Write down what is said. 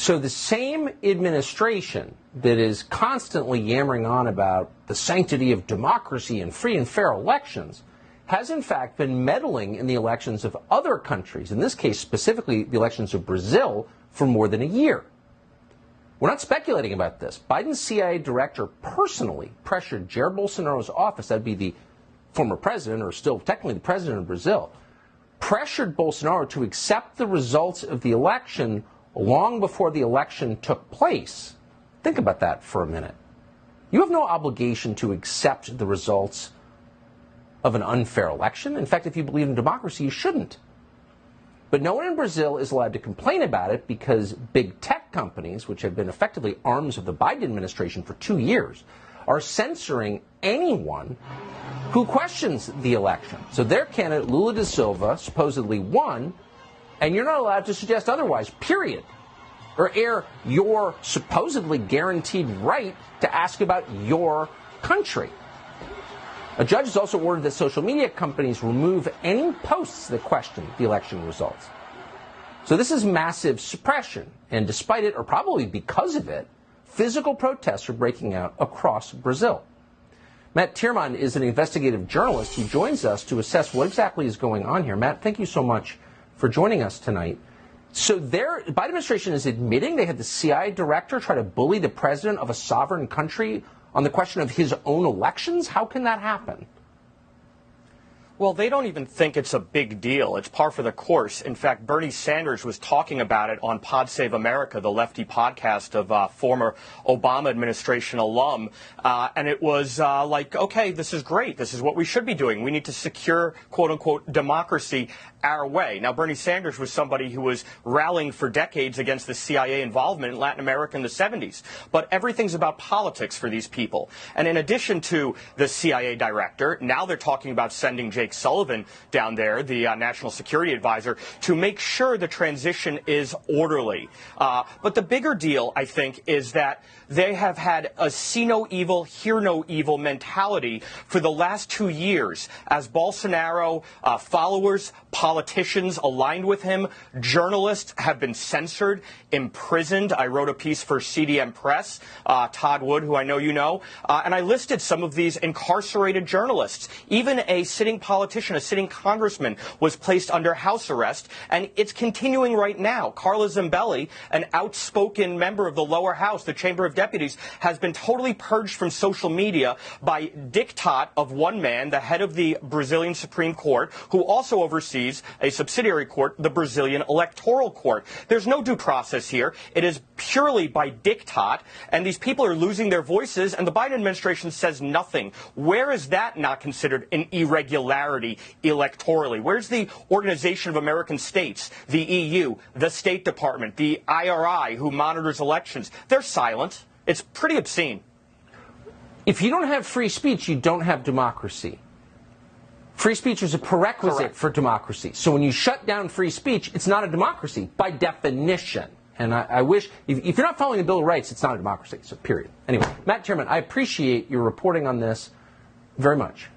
So the same administration that is constantly yammering on about the sanctity of democracy and free and fair elections has in fact been meddling in the elections of other countries, in this case specifically the elections of Brazil, for more than a year. We're not speculating about this. Biden's CIA director personally pressured Jair Bolsonaro's office, that'd be the former president, or still technically the president of Brazil, pressured Bolsonaro to accept the results of the election long before the election took place. Think about that for a minute. You have no obligation to accept the results of an unfair election. In fact, if you believe in democracy, you shouldn't. But no one in Brazil is allowed to complain about it because big tech companies, which have been effectively arms of the Biden administration for 2 years, are censoring anyone who questions the election. So their candidate, Lula da Silva, supposedly won, and you're not allowed to suggest otherwise, period, or air your supposedly guaranteed right to ask about your country. A judge has also ordered that social media companies remove any posts that question the election results. So this is massive suppression, and despite it, or probably because of it, physical protests are breaking out across Brazil. Matt Tierman is an investigative journalist who joins us to assess what exactly is going on here. Matt, thank you so much for joining us tonight. So the Biden administration is admitting they had the CIA director try to bully the president of a sovereign country on the question of his own elections? How can that happen? Well, they don't even think it's a big deal. It's par for the course. In fact, Bernie Sanders was talking about it on Pod Save America, the lefty podcast of former Obama administration alum. And it was like, okay, this is great. This is what we should be doing. We need to secure, quote unquote, democracy our way. Now, Bernie Sanders was somebody who was rallying for decades against the CIA involvement in Latin America in the 70s. But everything's about politics for these people. And in addition to the CIA director, now they're talking about sending Jake Sullivan down there, the national security advisor, to make sure the transition is orderly. But the bigger deal, I think, is that they have had a see no evil, hear no evil mentality for the last 2 years as Bolsonaro followers, politicians aligned with him, journalists have been censored, imprisoned. I wrote a piece for CDM Press, Todd Wood, who I know you know, and I listed some of these incarcerated journalists. Even a sitting politician, a sitting congressman, was placed under house arrest, and it's continuing right now. Carla Zambelli, an outspoken member of the lower house, the Chamber of Deputies, has been totally purged from social media by diktat of one man, the head of the Brazilian Supreme Court, who also oversees a subsidiary court, the Brazilian Electoral Court. There's no due process here. It is purely by diktat, and these people are losing their voices, and the Biden administration says nothing. Where is that not considered an irregularity electorally? Where's the Organization of American States, the EU, the State Department, the IRI, who monitors elections? They're silent. It's pretty obscene. If you don't have free speech, you don't have democracy. Free speech is a prerequisite for democracy. So when you shut down free speech, it's not a democracy by definition. And I wish, if you're not following the Bill of Rights, it's not a democracy. So period. Anyway, Matt Tierman, I appreciate your reporting on this very much.